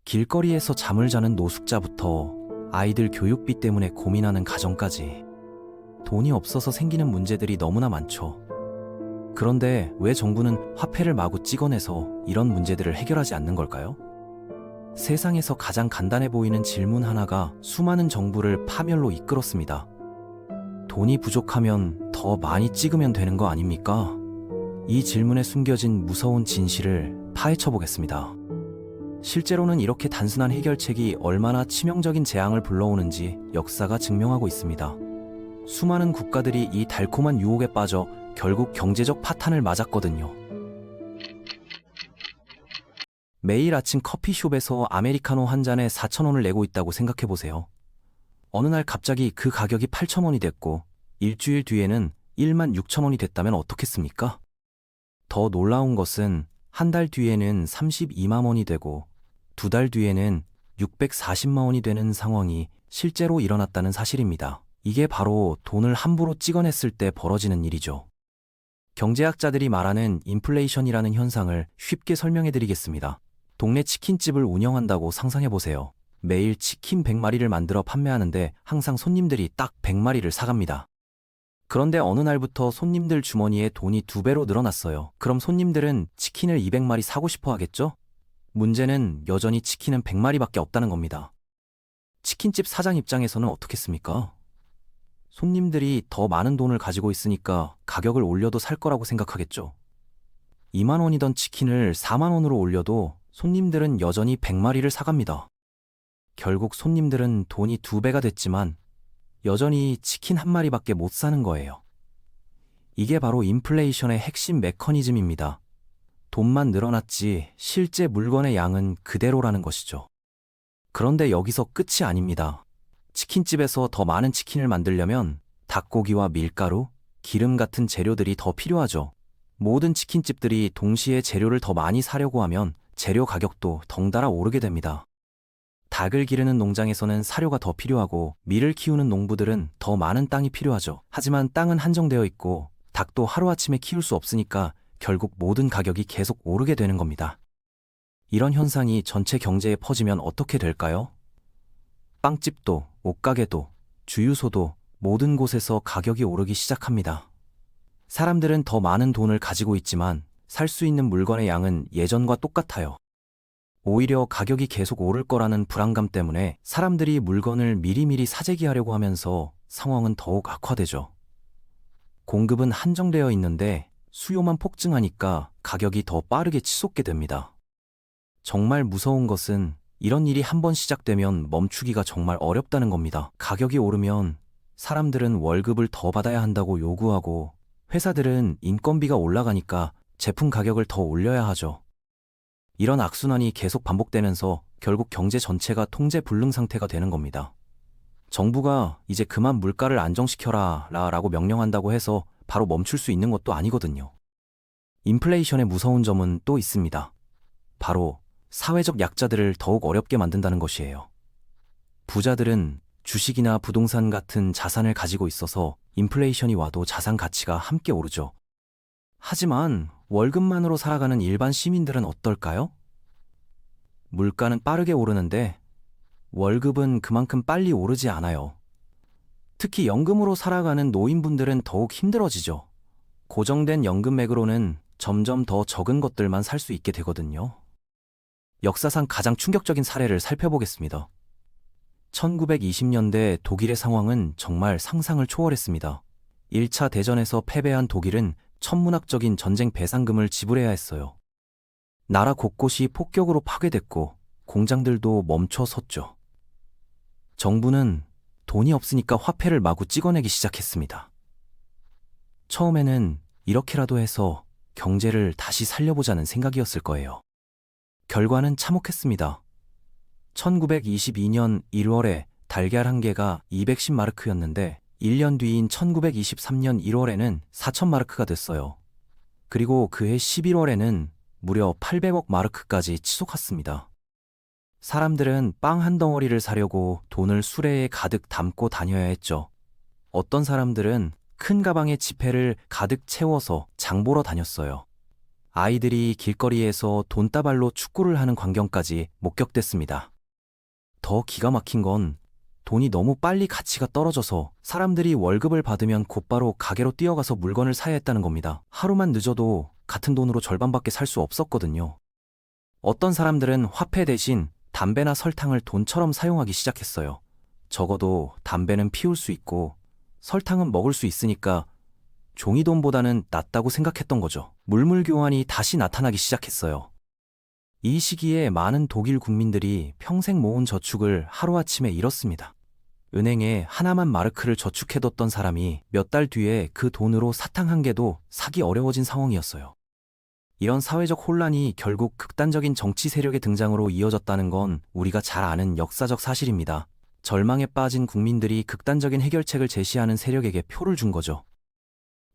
길거리에서 잠을 자는 노숙자부터 아이들 교육비 때문에 고민하는 가정까지 돈이 없어서 생기는 문제들이 너무나 많죠. 그런데 왜 정부는 화폐를 마구 찍어내서 이런 문제들을 해결하지 않는 걸까요? 세상에서 가장 간단해 보이는 질문 하나가 수많은 정부를 파멸로 이끌었습니다. 돈이 부족하면 더 많이 찍으면 되는 거 아닙니까? 이 질문에 숨겨진 무서운 진실을 파헤쳐 보겠습니다. 실제로는 이렇게 단순한 해결책이 얼마나 치명적인 재앙을 불러오는지 역사가 증명하고 있습니다. 수많은 국가들이 이 달콤한 유혹에 빠져 결국 경제적 파탄을 맞았거든요. 매일 아침 커피숍에서 아메리카노 한 잔에 4,000원을 내고 있다고 생각해보세요. 어느 날 갑자기 그 가격이 8,000원이 됐고 일주일 뒤에는 16,000원이 됐다면 어떻겠습니까? 더 놀라운 것은 한 달 뒤에는 32만 원이 되고 두 달 뒤에는 640만 원이 되는 상황이 실제로 일어났다는 사실입니다. 이게 바로 돈을 함부로 찍어냈을 때 벌어지는 일이죠. 경제학자들이 말하는 인플레이션이라는 현상을 쉽게 설명해 드리겠습니다. 동네 치킨집을 운영한다고 상상해 보세요. 매일 치킨 100마리를 만들어 판매하는데 항상 손님들이 딱 100마리를 사갑니다. 그런데 어느 날부터 손님들 주머니에 돈이 2배로 늘어났어요. 그럼 손님들은 치킨을 200마리 사고 싶어 하겠죠? 문제는 여전히 치킨은 100마리밖에 없다는 겁니다. 치킨집 사장 입장에서는 어떻겠습니까? 손님들이 더 많은 돈을 가지고 있으니까 가격을 올려도 살 거라고 생각하겠죠. 2만 원이던 치킨을 4만 원으로 올려도 손님들은 여전히 100마리를 사갑니다. 결국 손님들은 돈이 2배가 됐지만 여전히 치킨 한 마리밖에 못 사는 거예요. 이게 바로 인플레이션의 핵심 메커니즘입니다. 돈만 늘어났지 실제 물건의 양은 그대로라는 것이죠. 그런데 여기서 끝이 아닙니다. 치킨집에서 더 많은 치킨을 만들려면 닭고기와 밀가루, 기름 같은 재료들이 더 필요하죠. 모든 치킨집들이 동시에 재료를 더 많이 사려고 하면 재료 가격도 덩달아 오르게 됩니다. 닭을 기르는 농장에서는 사료가 더 필요하고 밀을 키우는 농부들은 더 많은 땅이 필요하죠. 하지만 땅은 한정되어 있고 닭도 하루아침에 키울 수 없으니까 결국 모든 가격이 계속 오르게 되는 겁니다. 이런 현상이 전체 경제에 퍼지면 어떻게 될까요? 빵집도, 옷가게도, 주유소도 모든 곳에서 가격이 오르기 시작합니다. 사람들은 더 많은 돈을 가지고 있지만 살 수 있는 물건의 양은 예전과 똑같아요. 오히려 가격이 계속 오를 거라는 불안감 때문에 사람들이 물건을 미리미리 사재기하려고 하면서 상황은 더욱 악화되죠. 공급은 한정되어 있는데 수요만 폭증하니까 가격이 더 빠르게 치솟게 됩니다. 정말 무서운 것은 이런 일이 한번 시작되면 멈추기가 정말 어렵다는 겁니다. 가격이 오르면 사람들은 월급을 더 받아야 한다고 요구하고 회사들은 인건비가 올라가니까 제품 가격을 더 올려야 하죠. 이런 악순환이 계속 반복되면서 결국 경제 전체가 통제 불능 상태가 되는 겁니다. 정부가 이제 그만 물가를 안정시켜라 라고 명령한다고 해서 바로 멈출 수 있는 것도 아니거든요. 인플레이션의 무서운 점은 또 있습니다. 바로 사회적 약자들을 더욱 어렵게 만든다는 것이에요. 부자들은 주식이나 부동산 같은 자산을 가지고 있어서 인플레이션이 와도 자산 가치가 함께 오르죠. 하지만 월급만으로 살아가는 일반 시민들은 어떨까요? 물가는 빠르게 오르는데 월급은 그만큼 빨리 오르지 않아요. 특히 연금으로 살아가는 노인분들은 더욱 힘들어지죠. 고정된 연금액으로는 점점 더 적은 것들만 살 수 있게 되거든요. 역사상 가장 충격적인 사례를 살펴보겠습니다. 1920년대 독일의 상황은 정말 상상을 초월했습니다. 1차 대전에서 패배한 독일은 천문학적인 전쟁 배상금을 지불해야 했어요. 나라 곳곳이 폭격으로 파괴됐고 공장들도 멈춰 섰죠. 정부는 돈이 없으니까 화폐를 마구 찍어내기 시작했습니다. 처음에는 이렇게라도 해서 경제를 다시 살려보자는 생각이었을 거예요. 결과는 참혹했습니다. 1922년 1월에 달걀 한 개가 210마르크였는데 1년 뒤인 1923년 1월에는 4,000마르크가 됐어요. 그리고 그해 11월에는 무려 800억 마르크까지 치솟았습니다. 사람들은 빵 한 덩어리를 사려고 돈을 수레에 가득 담고 다녀야 했죠. 어떤 사람들은 큰 가방에 지폐를 가득 채워서 장 보러 다녔어요. 아이들이 길거리에서 돈다발로 축구를 하는 광경까지 목격됐습니다. 더 기가 막힌 건 돈이 너무 빨리 가치가 떨어져서 사람들이 월급을 받으면 곧바로 가게로 뛰어가서 물건을 사야 했다는 겁니다. 하루만 늦어도 같은 돈으로 절반밖에 살 수 없었거든요. 어떤 사람들은 화폐 대신 담배나 설탕을 돈처럼 사용하기 시작했어요. 적어도 담배는 피울 수 있고 설탕은 먹을 수 있으니까 종이돈보다는 낫다고 생각했던 거죠. 물물 교환이 다시 나타나기 시작했어요. 이 시기에 많은 독일 국민들이 평생 모은 저축을 하루아침에 잃었습니다. 은행에 하나만 마르크를 저축해뒀던 사람이 몇 달 뒤에 그 돈으로 사탕 한 개도 사기 어려워진 상황이었어요. 이런 사회적 혼란이 결국 극단적인 정치 세력의 등장으로 이어졌다는 건 우리가 잘 아는 역사적 사실입니다. 절망에 빠진 국민들이 극단적인 해결책을 제시하는 세력에게 표를 준 거죠.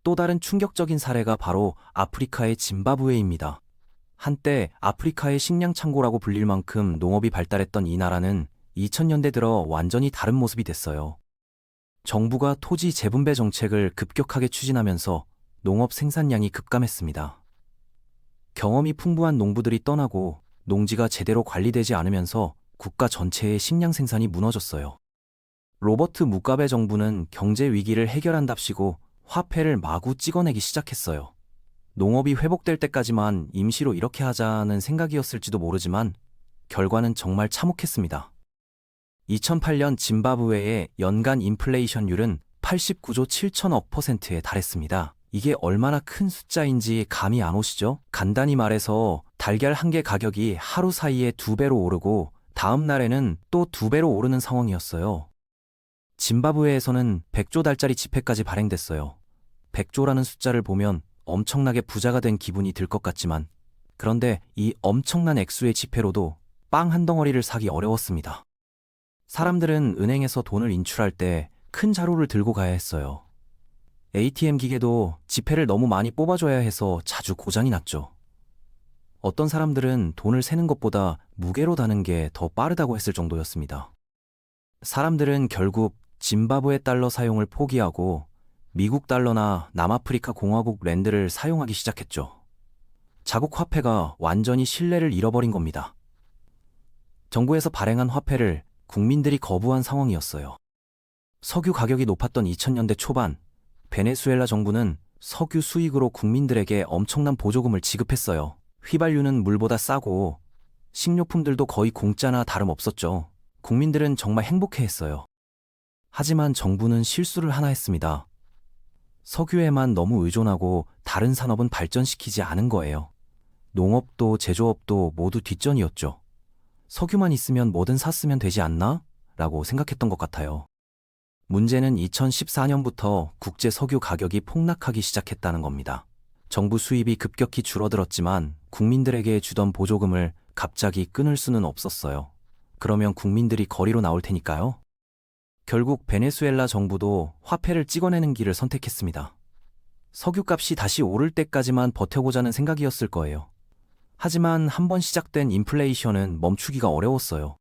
또 다른 충격적인 사례가 바로 아프리카의 짐바브웨입니다. 한때 아프리카의 식량 창고라고 불릴 만큼 농업이 발달했던 이 나라는 2000년대 들어 완전히 다른 모습이 됐어요. 정부가 토지 재분배 정책을 급격하게 추진하면서 농업 생산량이 급감했습니다. 경험이 풍부한 농부들이 떠나고 농지가 제대로 관리되지 않으면서 국가 전체의 식량 생산이 무너졌어요. 로버트 무가베 정부는 경제 위기를 해결한답시고 화폐를 마구 찍어내기 시작했어요. 농업이 회복될 때까지만 임시로 이렇게 하자는 생각이었을지도 모르지만 결과는 정말 참혹했습니다. 2008년 짐바브웨의 연간 인플레이션율은 89조 7천억 %에 달했습니다. 이게 얼마나 큰 숫자인지 감이 안 오시죠? 간단히 말해서 달걀 한 개 가격이 하루 사이에 2배로 오르고 다음 날에는 또 2배로 오르는 상황이었어요. 짐바브웨에서는 100조 달짜리 지폐까지 발행됐어요. 100조라는 숫자를 보면 엄청나게 부자가 된 기분이 들 것 같지만 그런데 이 엄청난 액수의 지폐로도 빵 한 덩어리를 사기 어려웠습니다. 사람들은 은행에서 돈을 인출할 때 큰 자루를 들고 가야 했어요. ATM 기계도 지폐를 너무 많이 뽑아줘야 해서 자주 고장이 났죠. 어떤 사람들은 돈을 세는 것보다 무게로 다는 게 더 빠르다고 했을 정도였습니다. 사람들은 결국 짐바브웨 달러 사용을 포기하고 미국 달러나 남아프리카 공화국 랜드를 사용하기 시작했죠. 자국 화폐가 완전히 신뢰를 잃어버린 겁니다. 정부에서 발행한 화폐를 국민들이 거부한 상황이었어요. 석유 가격이 높았던 2000년대 초반, 베네수엘라 정부는 석유 수익으로 국민들에게 엄청난 보조금을 지급했어요. 휘발유는 물보다 싸고 식료품들도 거의 공짜나 다름없었죠. 국민들은 정말 행복해했어요. 하지만 정부는 실수를 하나 했습니다. 석유에만 너무 의존하고 다른 산업은 발전시키지 않은 거예요. 농업도 제조업도 모두 뒷전이었죠. 석유만 있으면 뭐든 샀으면 되지 않나? 라고 생각했던 것 같아요. 문제는 2014년부터 국제 석유 가격이 폭락하기 시작했다는 겁니다. 정부 수입이 급격히 줄어들었지만 국민들에게 주던 보조금을 갑자기 끊을 수는 없었어요. 그러면 국민들이 거리로 나올 테니까요. 결국 베네수엘라 정부도 화폐를 찍어내는 길을 선택했습니다. 석유값이 다시 오를 때까지만 버텨보자는 생각이었을 거예요. 하지만 한번 시작된 인플레이션은 멈추기가 어려웠어요.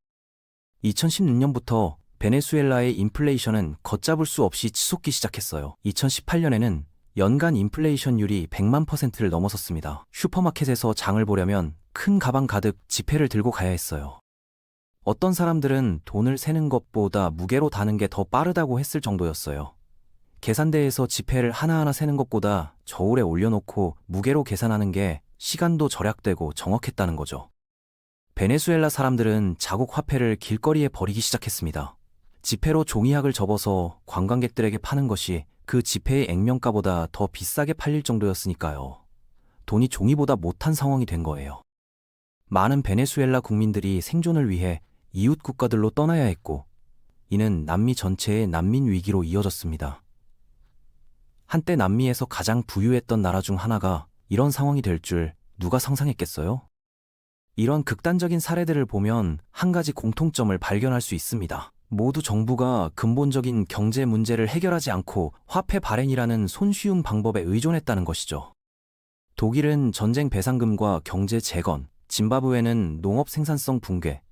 2016년부터 베네수엘라의 인플레이션은 걷잡을 수 없이 치솟기 시작했어요. 2018년에는 연간 인플레이션율이 100만 %를 넘어섰습니다. 슈퍼마켓에서 장을 보려면 큰 가방 가득 지폐를 들고 가야 했어요. 어떤 사람들은 돈을 세는 것보다 무게로 다는 게 더 빠르다고 했을 정도였어요. 계산대에서 지폐를 하나하나 세는 것보다 저울에 올려놓고 무게로 계산하는 게 시간도 절약되고 정확했다는 거죠. 베네수엘라 사람들은 자국 화폐를 길거리에 버리기 시작했습니다. 지폐로 종이학을 접어서 관광객들에게 파는 것이 그 지폐의 액면가보다 더 비싸게 팔릴 정도였으니까요. 돈이 종이보다 못한 상황이 된 거예요. 많은 베네수엘라 국민들이 생존을 위해 이웃 국가들로 떠나야 했고, 이는 남미 전체의 난민 위기로 이어졌습니다. 한때 남미에서 가장 부유했던 나라 중 하나가 이런 상황이 될 줄 누가 상상했겠어요? 이런 극단적인 사례들을 보면 한 가지 공통점을 발견할 수 있습니다. 모두 정부가 근본적인 경제 문제를 해결하지 않고 화폐 발행이라는 손쉬운 방법에 의존했다는 것이죠. 독일은 전쟁 배상금과 경제 재건, 짐바브웨는 농업 생산성 붕괴,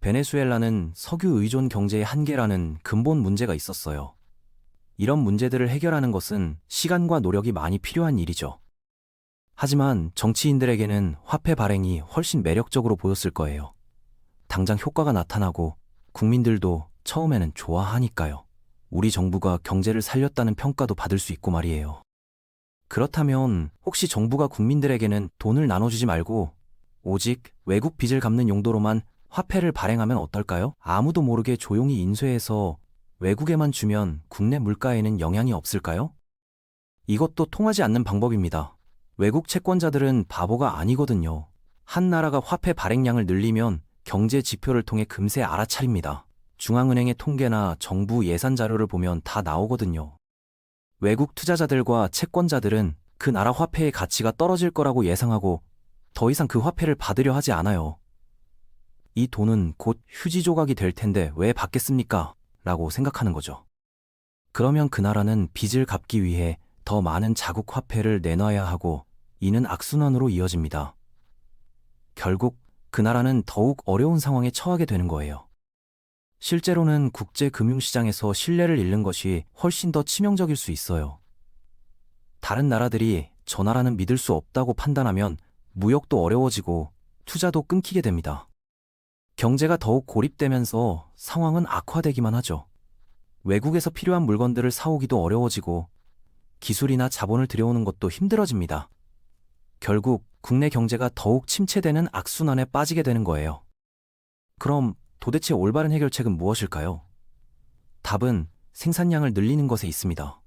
베네수엘라는 석유 의존 경제의 한계라는 근본 문제가 있었어요. 이런 문제들을 해결하는 것은 시간과 노력이 많이 필요한 일이죠. 하지만 정치인들에게는 화폐 발행이 훨씬 매력적으로 보였을 거예요. 당장 효과가 나타나고 국민들도 처음에는 좋아하니까요. 우리 정부가 경제를 살렸다는 평가도 받을 수 있고 말이에요. 그렇다면 혹시 정부가 국민들에게는 돈을 나눠주지 말고 오직 외국 빚을 갚는 용도로만 화폐를 발행하면 어떨까요? 아무도 모르게 조용히 인쇄해서 외국에만 주면 국내 물가에는 영향이 없을까요? 이것도 통하지 않는 방법입니다. 외국 채권자들은 바보가 아니거든요. 한 나라가 화폐 발행량을 늘리면 경제 지표를 통해 금세 알아차립니다. 중앙은행의 통계나 정부 예산 자료를 보면 다 나오거든요. 외국 투자자들과 채권자들은 그 나라 화폐의 가치가 떨어질 거라고 예상하고 더 이상 그 화폐를 받으려 하지 않아요. 이 돈은 곧 휴지 조각이 될 텐데 왜 받겠습니까? 라고 생각하는 거죠. 그러면 그 나라는 빚을 갚기 위해 더 많은 자국 화폐를 내놔야 하고 이는 악순환으로 이어집니다. 결국 그 나라는 더욱 어려운 상황에 처하게 되는 거예요. 실제로는 국제 금융시장에서 신뢰를 잃는 것이 훨씬 더 치명적일 수 있어요. 다른 나라들이 저 나라는 믿을 수 없다고 판단하면 무역도 어려워지고 투자도 끊기게 됩니다. 경제가 더욱 고립되면서 상황은 악화되기만 하죠. 외국에서 필요한 물건들을 사오기도 어려워지고 기술이나 자본을 들여오는 것도 힘들어집니다. 결국 국내 경제가 더욱 침체되는 악순환에 빠지게 되는 거예요. 그럼 도대체 올바른 해결책은 무엇일까요? 답은 생산량을 늘리는 것에 있습니다.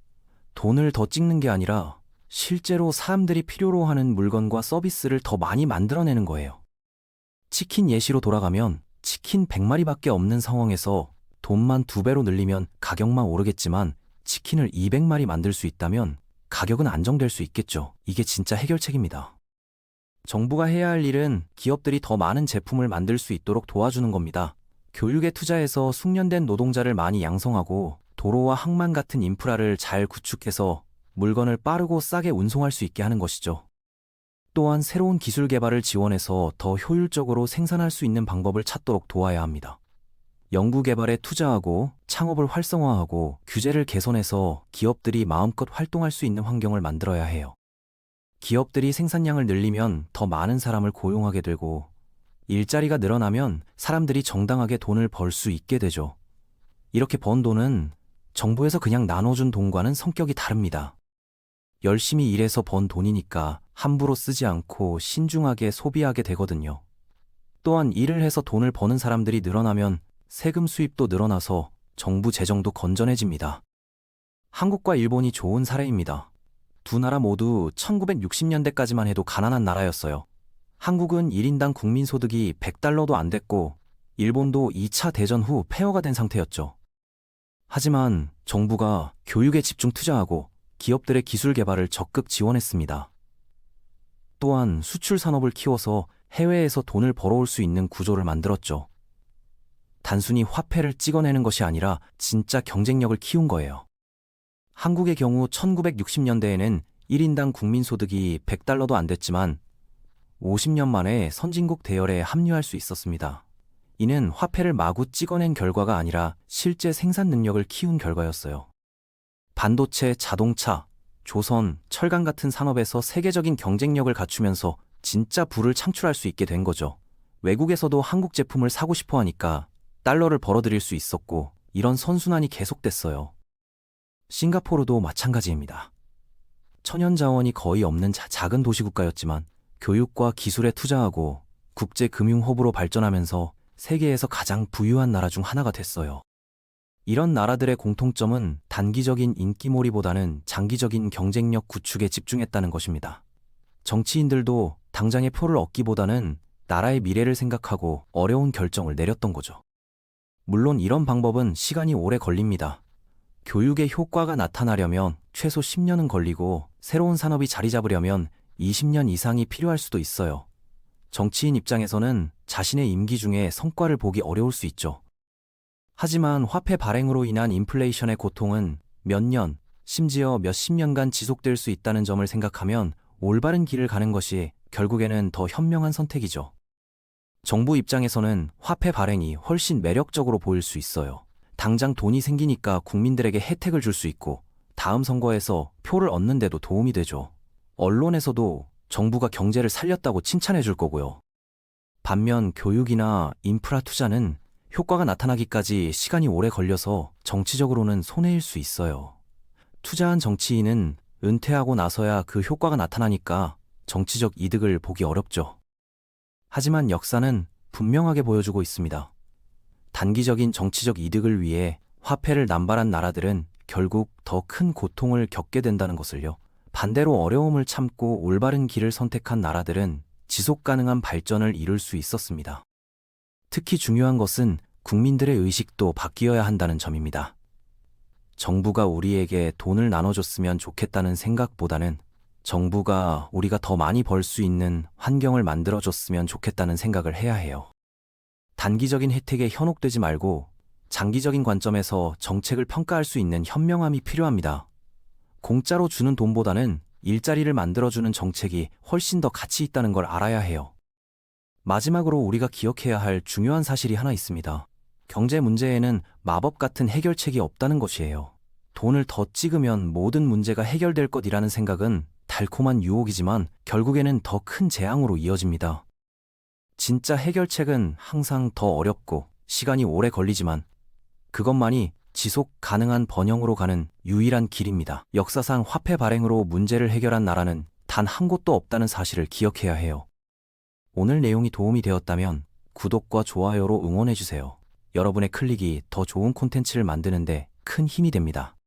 돈을 더 찍는 게 아니라 실제로 사람들이 필요로 하는 물건과 서비스를 더 많이 만들어내는 거예요. 치킨 예시로 돌아가면 치킨 100마리밖에 없는 상황에서 돈만 2배로 늘리면 가격만 오르겠지만 치킨을 200마리 만들 수 있다면 가격은 안정될 수 있겠죠. 이게 진짜 해결책입니다. 정부가 해야 할 일은 기업들이 더 많은 제품을 만들 수 있도록 도와주는 겁니다. 교육에 투자해서 숙련된 노동자를 많이 양성하고 도로와 항만 같은 인프라를 잘 구축해서 물건을 빠르고 싸게 운송할 수 있게 하는 것이죠. 또한 새로운 기술 개발을 지원해서 더 효율적으로 생산할 수 있는 방법을 찾도록 도와야 합니다. 연구 개발에 투자하고 창업을 활성화하고 규제를 개선해서 기업들이 마음껏 활동할 수 있는 환경을 만들어야 해요. 기업들이 생산량을 늘리면 더 많은 사람을 고용하게 되고 일자리가 늘어나면 사람들이 정당하게 돈을 벌 수 있게 되죠. 이렇게 번 돈은 정부에서 그냥 나눠준 돈과는 성격이 다릅니다. 열심히 일해서 번 돈이니까 함부로 쓰지 않고 신중하게 소비하게 되거든요. 또한 일을 해서 돈을 버는 사람들이 늘어나면 세금 수입도 늘어나서 정부 재정도 건전해집니다. 한국과 일본이 좋은 사례입니다. 두 나라 모두 1960년대까지만 해도 가난한 나라였어요. 한국은 1인당 국민소득이 100달러도 안 됐고 일본도 2차 대전 후 폐허가 된 상태였죠. 하지만 정부가 교육에 집중 투자하고 기업들의 기술 개발을 적극 지원했습니다. 또한 수출 산업을 키워서 해외에서 돈을 벌어올 수 있는 구조를 만들었죠. 단순히 화폐를 찍어내는 것이 아니라 진짜 경쟁력을 키운 거예요. 한국의 경우 1960년대에는 1인당 국민소득이 100달러도 안 됐지만 50년 만에 선진국 대열에 합류할 수 있었습니다. 이는 화폐를 마구 찍어낸 결과가 아니라 실제 생산 능력을 키운 결과였어요. 반도체, 자동차, 조선, 철강 같은 산업에서 세계적인 경쟁력을 갖추면서 진짜 부를 창출할 수 있게 된 거죠. 외국에서도 한국 제품을 사고 싶어 하니까 달러를 벌어들일 수 있었고 이런 선순환이 계속됐어요. 싱가포르도 마찬가지입니다. 천연자원이 거의 없는 작은 도시국가였지만 교육과 기술에 투자하고 국제금융허브로 발전하면서 세계에서 가장 부유한 나라 중 하나가 됐어요. 이런 나라들의 공통점은 단기적인 인기몰이보다는 장기적인 경쟁력 구축에 집중했다는 것입니다. 정치인들도 당장의 표를 얻기보다는 나라의 미래를 생각하고 어려운 결정을 내렸던 거죠. 물론 이런 방법은 시간이 오래 걸립니다. 교육의 효과가 나타나려면 최소 10년은 걸리고 새로운 산업이 자리 잡으려면 20년 이상이 필요할 수도 있어요. 정치인 입장에서는 자신의 임기 중에 성과를 보기 어려울 수 있죠. 하지만 화폐 발행으로 인한 인플레이션의 고통은 몇 년, 심지어 몇십 년간 지속될 수 있다는 점을 생각하면 올바른 길을 가는 것이 결국에는 더 현명한 선택이죠. 정부 입장에서는 화폐 발행이 훨씬 매력적으로 보일 수 있어요. 당장 돈이 생기니까 국민들에게 혜택을 줄 수 있고 다음 선거에서 표를 얻는 데도 도움이 되죠. 언론에서도 정부가 경제를 살렸다고 칭찬해 줄 거고요. 반면 교육이나 인프라 투자는 효과가 나타나기까지 시간이 오래 걸려서 정치적으로는 손해일 수 있어요. 투자한 정치인은 은퇴하고 나서야 그 효과가 나타나니까 정치적 이득을 보기 어렵죠. 하지만 역사는 분명하게 보여주고 있습니다. 단기적인 정치적 이득을 위해 화폐를 남발한 나라들은 결국 더 큰 고통을 겪게 된다는 것을요. 반대로 어려움을 참고 올바른 길을 선택한 나라들은 지속 가능한 발전을 이룰 수 있었습니다. 특히 중요한 것은 국민들의 의식도 바뀌어야 한다는 점입니다. 정부가 우리에게 돈을 나눠줬으면 좋겠다는 생각보다는 정부가 우리가 더 많이 벌 수 있는 환경을 만들어줬으면 좋겠다는 생각을 해야 해요. 단기적인 혜택에 현혹되지 말고 장기적인 관점에서 정책을 평가할 수 있는 현명함이 필요합니다. 공짜로 주는 돈보다는 일자리를 만들어주는 정책이 훨씬 더 가치 있다는 걸 알아야 해요. 마지막으로 우리가 기억해야 할 중요한 사실이 하나 있습니다. 경제 문제에는 마법 같은 해결책이 없다는 것이에요. 돈을 더 찍으면 모든 문제가 해결될 것이라는 생각은 달콤한 유혹이지만 결국에는 더 큰 재앙으로 이어집니다. 진짜 해결책은 항상 더 어렵고 시간이 오래 걸리지만 그것만이 지속 가능한 번영으로 가는 유일한 길입니다. 역사상 화폐 발행으로 문제를 해결한 나라는 단 한 곳도 없다는 사실을 기억해야 해요. 오늘 내용이 도움이 되었다면 구독과 좋아요로 응원해주세요. 여러분의 클릭이 더 좋은 콘텐츠를 만드는데 큰 힘이 됩니다.